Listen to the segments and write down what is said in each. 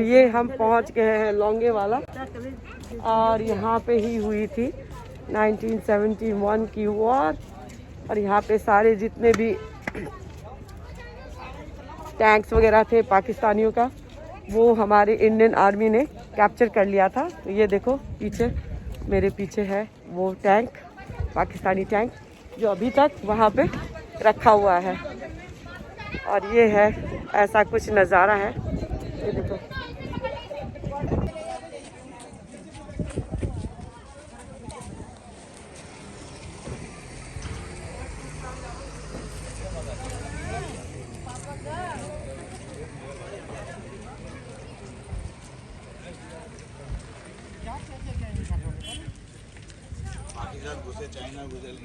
ये हम पहुंच गए हैं लोंगे वाला और यहाँ पे ही हुई थी 1971 की वॉर। और यहाँ पे सारे जितने भी टैंक्स वगैरह थे पाकिस्तानियों का वो हमारे इंडियन आर्मी ने कैप्चर कर लिया था। तो ये देखो पीछे मेरे पीछे है वो टैंक, पाकिस्तानी टैंक जो अभी तक वहाँ पे रखा हुआ है। और ये है ऐसा कुछ नज़ारा है, ये देखो। चाइना गुजर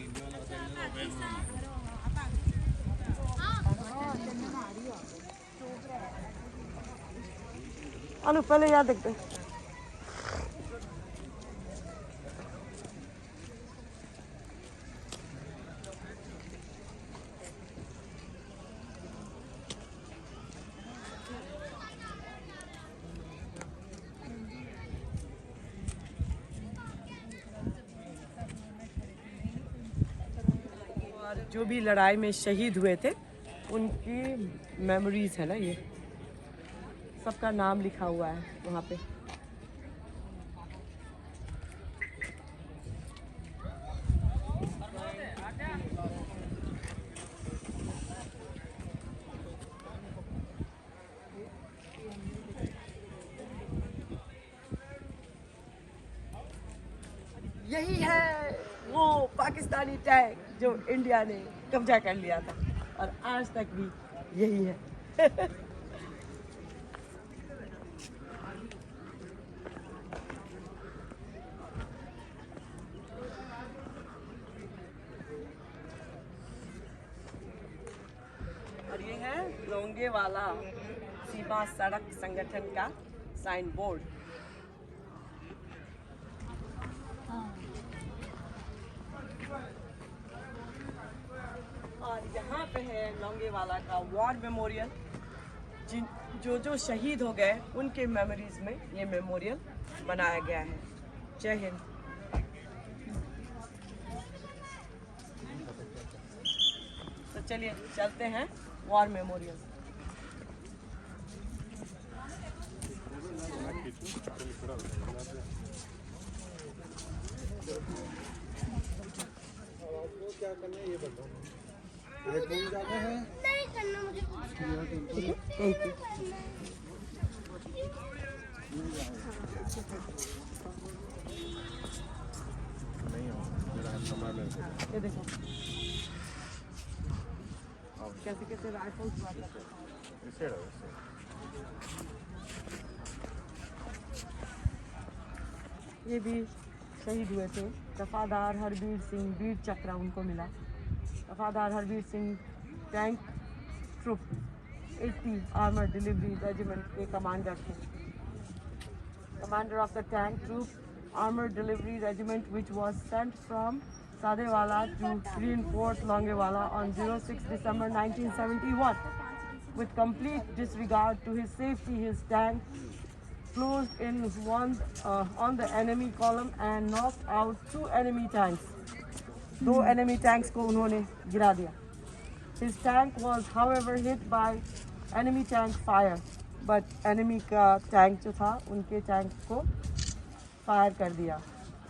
अनु पहले याद देखते हैं। जो भी लड़ाई में शहीद हुए थे उनकी मेमोरीज है ना, ये सबका नाम लिखा हुआ है वहाँ पे। यही है वो पाकिस्तानी टैंक जो इंडिया ने कब्जा कर लिया था और आज तक भी यही है। और ये है लोंगे वाला सीमा सड़क संगठन का साइन बोर्ड। और यहाँ पे है लोंगेवाला का वॉर मेमोरियल। जो शहीद हो गए उनके मेमोरीज में ये मेमोरियल बनाया गया है। जय हिंद। तो चलिए चलते हैं वॉर मेमोरियल। क्या करना है ये बताओ। एक घूम जाते हैं नहीं करना मुझे थैंक यू। नहीं हो मेरा समय में ये देखो कैसे कैसे राइफल्स बात करते हैं। इसे रहो ये भी शहीद हुए थे। दफादार हरबीर सिंह वीर चक्र उनको मिला। दफादार Harbir Singh tank troop 80 armour delivery regiment के कमांडर थे। Commander of the tank troop armour delivery regiment which was sent from Sadewala to reinforce Longewala on 06 December 1971. With complete disregard to his safety, his tank closed in on the enemy column and knocked out 2 enemy tanks. 2 enemy tanks को उन्होंने गिरा दिया। His tank was however hit by enemy tank fire, but enemy का tank जो था उनके tank को fire कर दिया।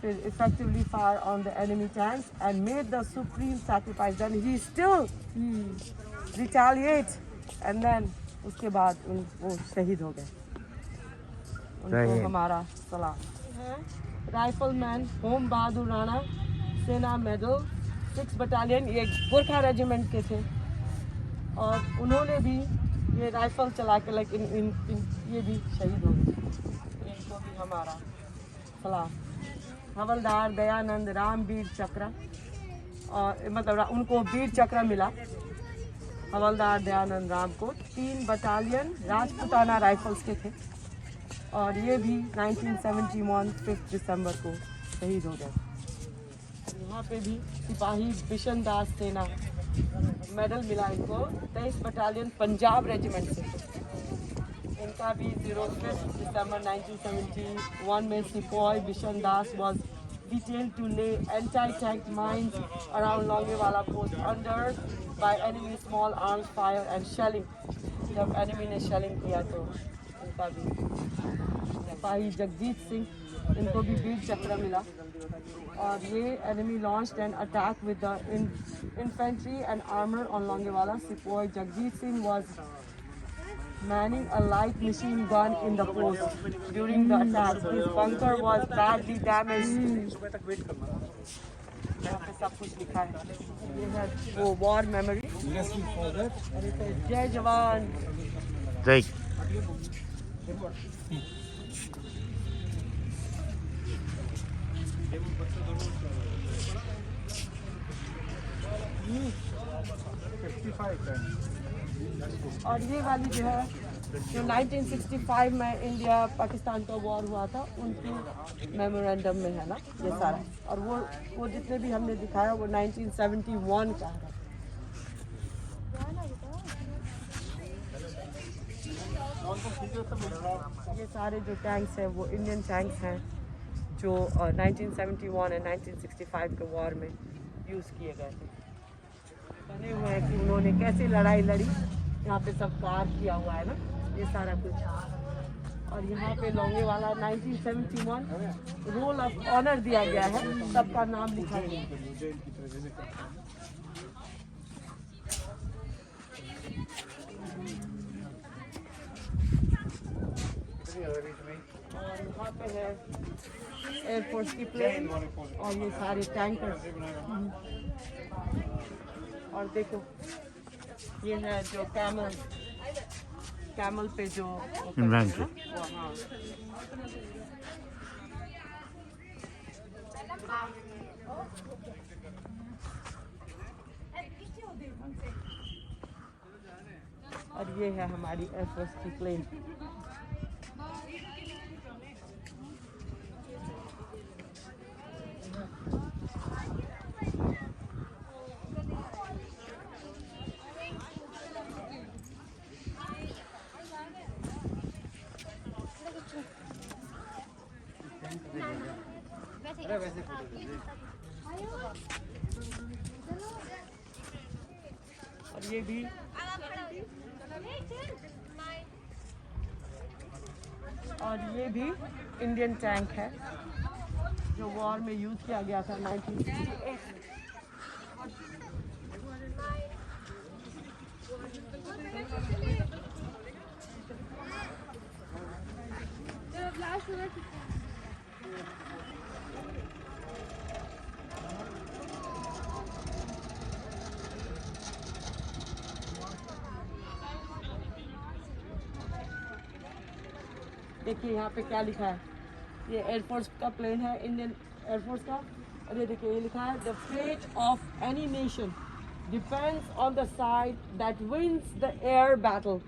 फिर effectively fire on the enemy tanks and made the supreme sacrifice. Then he still retaliate and then उसके बाद वो शहीद हो गए। उनको हमारा सलाम। राइफलमैन होम बहादुर राणा सेना मेडल 6 बटालियन, ये गोरखा रेजिमेंट के थे और उन्होंने भी ये राइफल चला के ये भी शहीद हो गए। इनको भी हमारा सलाम। हवलदार दयानंद राम वीर चक्र, और मतलब उनको वीर चक्र मिला हवलदार दयानंद राम को। 3 बटालियन राजपूताना राइफल्स के थे और ये भी 1971 5 दिसंबर को शहीद हो गए। यहाँ पे भी सिपाही बिशन दास सेना मेडल मिला इनको 23 बटालियन पंजाब रेजिमेंट से। इनका का भी 05 December 1971 में सिपाही बिशन दास was detailed to lay anti-tank mines around Longewala post under by enemy small arms fire and shelling. जब enemy ने shelling किया तो उनका भी सिपाही जगजीत सिंह इनको भी वीर चक्र मिला। और ये enemy launched an attack with the infantry and armor on Longewala. सिपाही Jagjit Singh was manning a light machine gun in the post during the attack. His bunker was badly damaged. यहाँ पे सब कुछ लिखा है। ये है वो वॉर मेमोरी। जय जवान जय। और ये वाली जो है जो 1965 में इंडिया पाकिस्तान का वॉर हुआ था उनकी मेमोरेंडम में है ना ये सारा। और वो जितने भी हमने दिखाया वो 1971 का है। ये सारे जो टैंक्स हैं वो इंडियन टैंक्स हैं जो 1971 और 1965 के वॉर में यूज़ किए गए थे। बने हुए हैं कि उन्होंने कैसे लड़ाई लड़ी। यहाँ पे सब कार किया हुआ है ना ये सारा कुछ। और यहाँ पे लोंगेवाला 1971 रोल ऑफ ऑनर दिया गया है, सबका नाम लिखा गया है। और यहाँ पे है एयरफोर्स की प्लेन और ये सारे टैंकर्स। और देखो ये है जो कैमल पे जो इन्वेंट्री। हाँ। और ये है हमारी एयरफोर्स की प्लेन। और ये भी इंडियन टैंक है जो वॉर में यूज किया गया था 1968 में। देखिए यहाँ पे क्या लिखा है, ये एयरफोर्स का प्लेन है, इंडियन एयरफोर्स का। और ये देखिए ये लिखा है the fate of any nation depends on the side that wins the air battle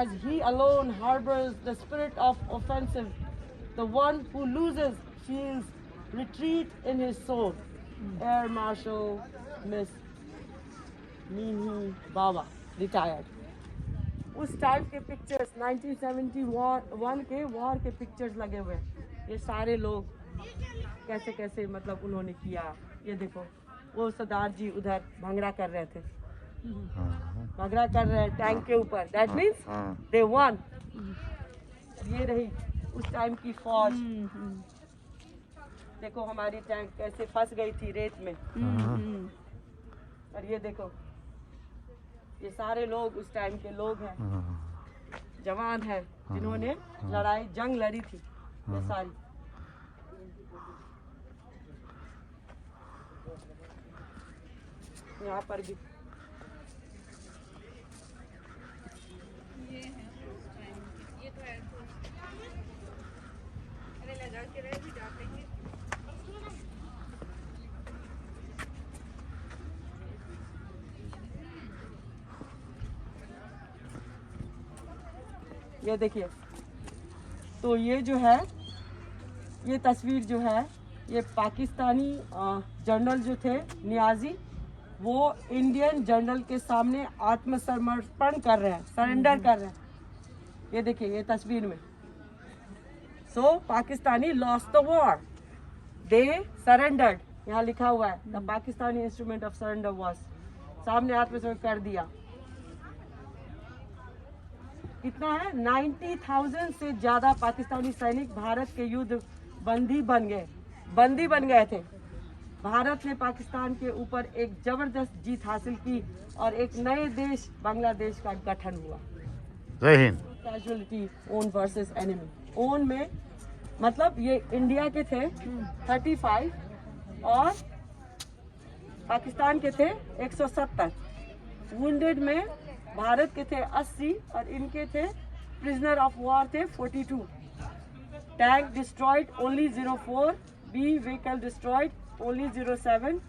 as he alone harbours the spirit of offensive the one who loses feels retreat in his soul. Air marshal मिस Minu Baba retired. उस time के pictures 1971 के war के pictures लगे हुए हैं। ये सारे लोग कैसे कैसे मतलब उन्होंने किया। ये देखो वो सरदार जी उधर भंगड़ा कर रहे थे, भंगड़ा कर रहे हैं टैंक के ऊपर। That means they one. ये रही उस टाइम की फौज। देखो हमारी टैंक कैसे फंस गई थी रेत में। और ये देखो ये सारे लोग उस टाइम के लोग हैं, जवान हैं जिन्होंने लड़ाई जंग लड़ी थी। ये सारी यहाँ पर भी ये तो अरे लगा के रहे भी जाते हैं। ये देखिए तो ये जो है ये तस्वीर जो है ये पाकिस्तानी जनरल जो थे नियाजी, वो इंडियन जनरल के सामने आत्मसमर्पण कर रहे हैं, सरेंडर कर रहे हैं। ये देखिए ये तस्वीर में। So Pakistani lost the war, they surrendered, यहाँ लिखा हुआ है the Pakistani instrument of surrender was, सामने आत्मसमर्पण कर दिया। कितना है 90,000 से ज्यादा पाकिस्तानी सैनिक भारत के युद्ध बंदी बन गए थे। भारत ने पाकिस्तान के ऊपर एक जबरदस्त जीत हासिल की और एक नए देश बांग्लादेश का गठन हुआ। जय Hind. Casualty own versus enemy, own में मतलब ये इंडिया के थे 35 और पाकिस्तान के थे 170, वुंडेड में भारत के थे 80 और इनके थे प्रिजनर ऑफ वॉर थे 42। Tank destroyed only 04, B vehicle destroyed only 07,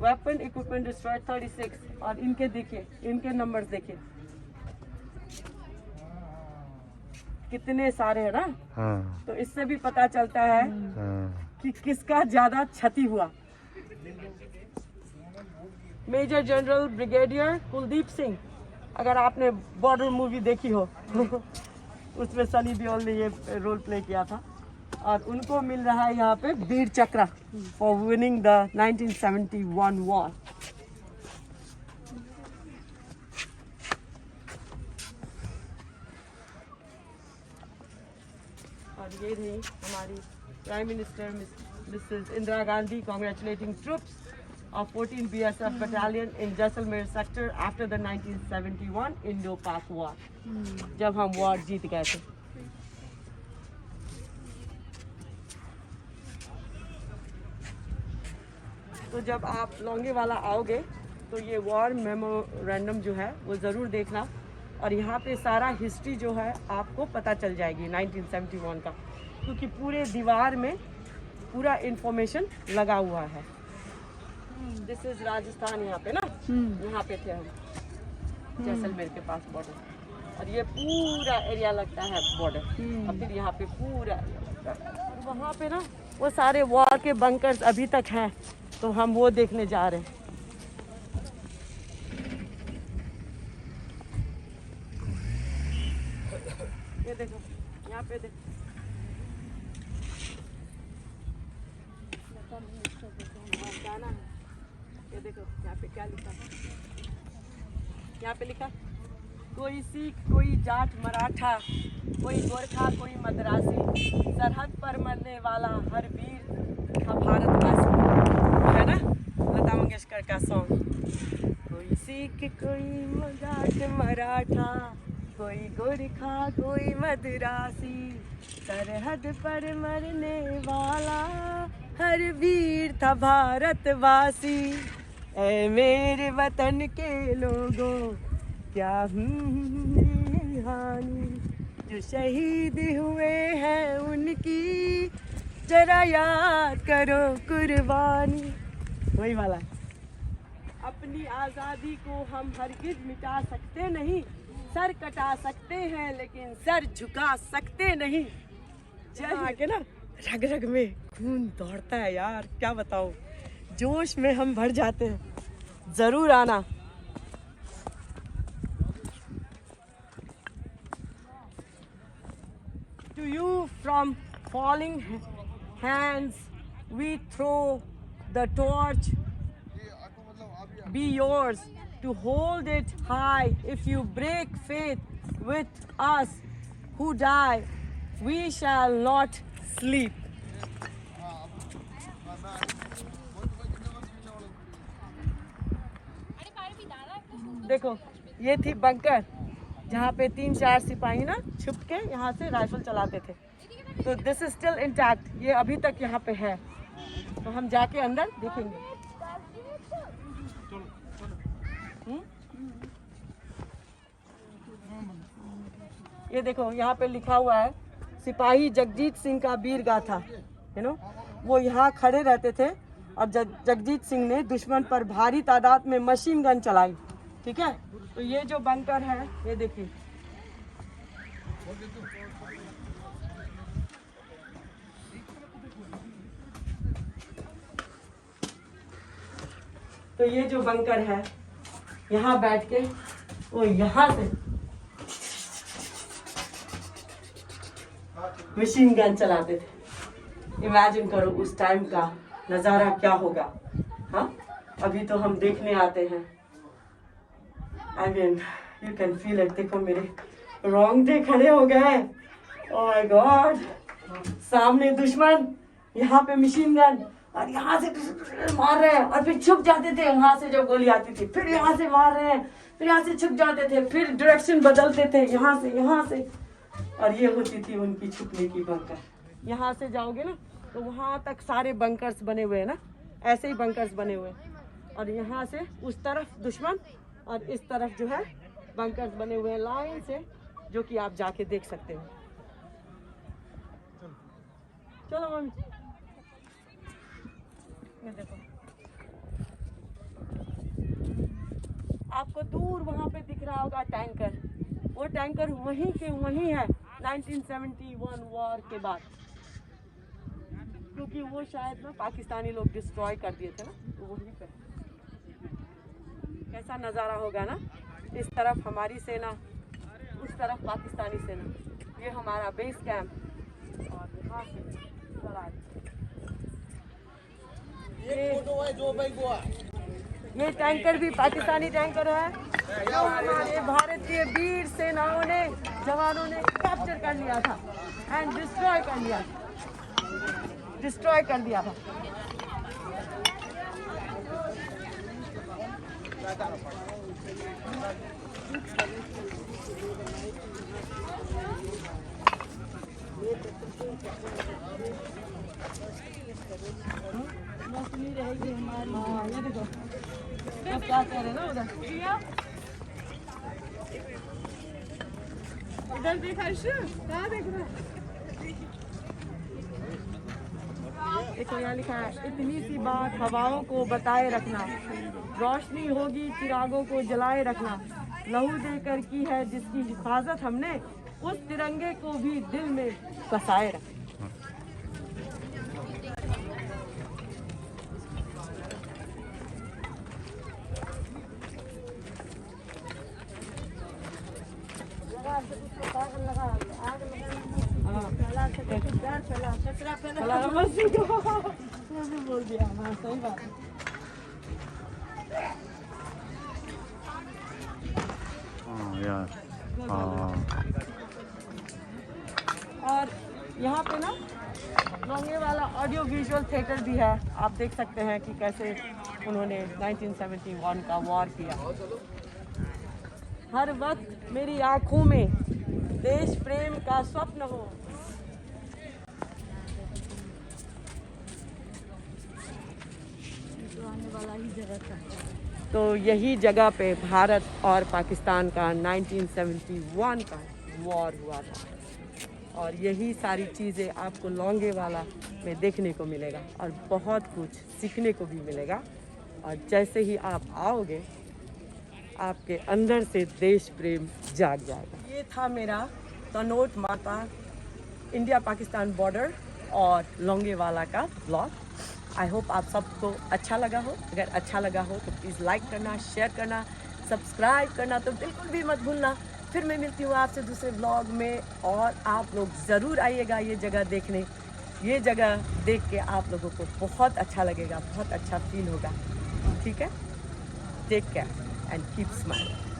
weapon equipment destroyed 36। और इनके देखिए, इनके नंबर्स देखिए कितने सारे है ना। हाँ, तो इससे भी पता चलता है हाँ। कि किसका ज्यादा क्षति हुआ। Major general brigadier Kuldeep Singh, अगर आपने बॉर्डर मूवी देखी हो उसमें सनी देओल ने ये रोल प्ले किया था और उनको मिल रहा है यहाँ पे वीर चक्र फॉर विनिंग द 1971 वॉर। और ये रही हमारी prime minister Mrs Indira Gandhi congratulating troops of 14 BSF battalion in Jaisalmer sector after the 1971 Indo-Pak war, जब हम वॉर जीत गए थे। तो जब आप लोंगेवाला आओगे तो ये वॉर मेमोरेंडम जो है वो ज़रूर देखना और यहाँ पे सारा हिस्ट्री जो है आपको पता चल जाएगी 1971 का, क्योंकि पूरे दीवार में पूरा इंफॉर्मेशन लगा हुआ है। दिस इज राजस्थान, यहाँ पे ना यहाँ पे थे हम जैसलमेर के पास बॉर्डर, और ये पूरा एरिया लगता है बॉर्डर और फिर यहाँ पे पूरा एरिया लगता है। वहाँ पे ना वो सारे वॉर के बंकर्स अभी तक हैं, तो हम वो देखने जा रहे हैं। ये देखो यहाँ पे देखो, जाना है। ये देखो यहाँ पे क्या लिखा है, यहाँ पे लिखा कोई सिख, कोई जाट मराठा, कोई गोरखा, कोई मद्रासी, सरहद पर मरने वाला हर वीर था भारतवासी, है ना लता मंगेशकर का सॉन्ग। कोई सिख, कोई जाट मराठा, कोई गोरखा, कोई मद्रासी, सरहद पर मरने वाला हर वीर था भारतवासी। ऐ मेरे वतन के लोगों क्या कहानी, जो शहीद हुए हैं उनकी जरा याद करो कुर्बानी। वही वाला है। अपनी आज़ादी को हम हरगिज मिटा सकते नहीं, सर कटा सकते हैं लेकिन सर झुका सकते नहीं। आके ना रग रग में खून दौड़ता है यार, क्या बताओ, जोश में हम भर जाते हैं। जरूर आना। To you from falling hands we throw the torch, be yours to hold it high. If you break faith with us who die, we shall not sleep. देखो ये थी बंकर जहाँ पे 3-4 सिपाही ना छुप के यहाँ से राइफल चलाते थे। तो दिस इज स्टिल इंटैक्ट, ये अभी तक यहाँ पे है। तो हम जाके अंदर देखेंगे। ये देखो यहाँ पे लिखा हुआ है सिपाही जगजीत सिंह का वीर गाथा, यू नो। वो यहाँ खड़े रहते थे और जगजीत सिंह ने दुश्मन पर भारी तादाद में मशीन गन चलाई, ठीक है। तो ये जो बंकर है ये देखिए, तो ये जो बंकर है यहाँ बैठ के वो यहाँ से मशीन गन चलाते थे। इमेजिन करो उस टाइम का नज़ारा क्या होगा। हाँ, अभी तो हम देखने आते हैं। I mean you can feel it. देखो मेरे रोंगटे खड़े हो गए। ओह माय गॉड, सामने दुश्मन, यहाँ पे मशीन गन, और यहाँ से मार रहे हैं और फिर छुप जाते थे। यहाँ से जब गोली आती थी फिर यहाँ से मार रहे हैं, फिर यहाँ से छुप जाते थे, फिर डायरेक्शन बदलते थे यहाँ से। और ये होती थी उनकी छुपने की बंकर। यहाँ से जाओगे ना तो वहाँ तक सारे बंकर्स बने हुए हैं ना, ऐसे ही बंकर्स बने हुए हैं। और यहाँ से उस तरफ दुश्मन और इस तरफ जो है बंकर्स बने हुए हैं लाइन से, जो कि आप जाके देख सकते हो। चलो मम्मी, ये देखो, आपको दूर वहाँ पे दिख रहा होगा टैंकर। वो टैंकर वहीं के वहीं है 1971 वॉर के बाद, क्योंकि वो शायद ना पाकिस्तानी लोग डिस्ट्रॉय कर दिए थे ना, तो वहीं पे। कैसा नज़ारा होगा ना, इस तरफ हमारी सेना, उस तरफ पाकिस्तानी सेना। ये हमारा बेस कैंप, और यहाँ से ये टैंकर भी पाकिस्तानी टैंकर है, जो हमारे भारतीय वीर सेनाओं ने, जवानों ने कैप्चर कर लिया था एंड डिस्ट्रॉय कर दिया था। रहेगी हमारी। हाँ, ये देखो तो क्या कह रहे हैं ना उधर देखा, क्या देख रहा है। देखो यहाँ लिखा है, इतनी सी बात हवाओं को बताए रखना, रोशनी होगी चिरागों को जलाए रखना, लहू देकर की है जिसकी हिफाजत हमने, उस तिरंगे को भी दिल में बसाए रखना। बोल दिया, हाँ सही बात है। और यहाँ पे ना लोंगे वाला ऑडियो विजुअल थिएटर भी है। आप देख सकते हैं कि कैसे उन्होंने 1971 का वॉर किया। हर वक्त मेरी आंखों में देश प्रेम का स्वप्न हो। वाला ही जगह था। तो यही जगह पे भारत और पाकिस्तान का 1971 का वॉर हुआ था, और यही सारी चीज़ें आपको लोंगे वाला में देखने को मिलेगा और बहुत कुछ सीखने को भी मिलेगा। और जैसे ही आप आओगे आपके अंदर से देश प्रेम जाग जाएगा। ये था मेरा तनोट माता, इंडिया पाकिस्तान बॉर्डर और लोंगेवाला का ब्लॉग। आई होप आप सबको अच्छा लगा हो। अगर अच्छा लगा हो तो प्लीज़ लाइक करना, शेयर करना, सब्सक्राइब करना तो बिल्कुल भी मत भूलना। फिर मैं मिलती हूँ आपसे दूसरे ब्लॉग में, और आप लोग ज़रूर आइएगा ये जगह देखने। ये जगह देख के आप लोगों को बहुत अच्छा लगेगा, बहुत अच्छा फील होगा। ठीक है, take care and keep smiling.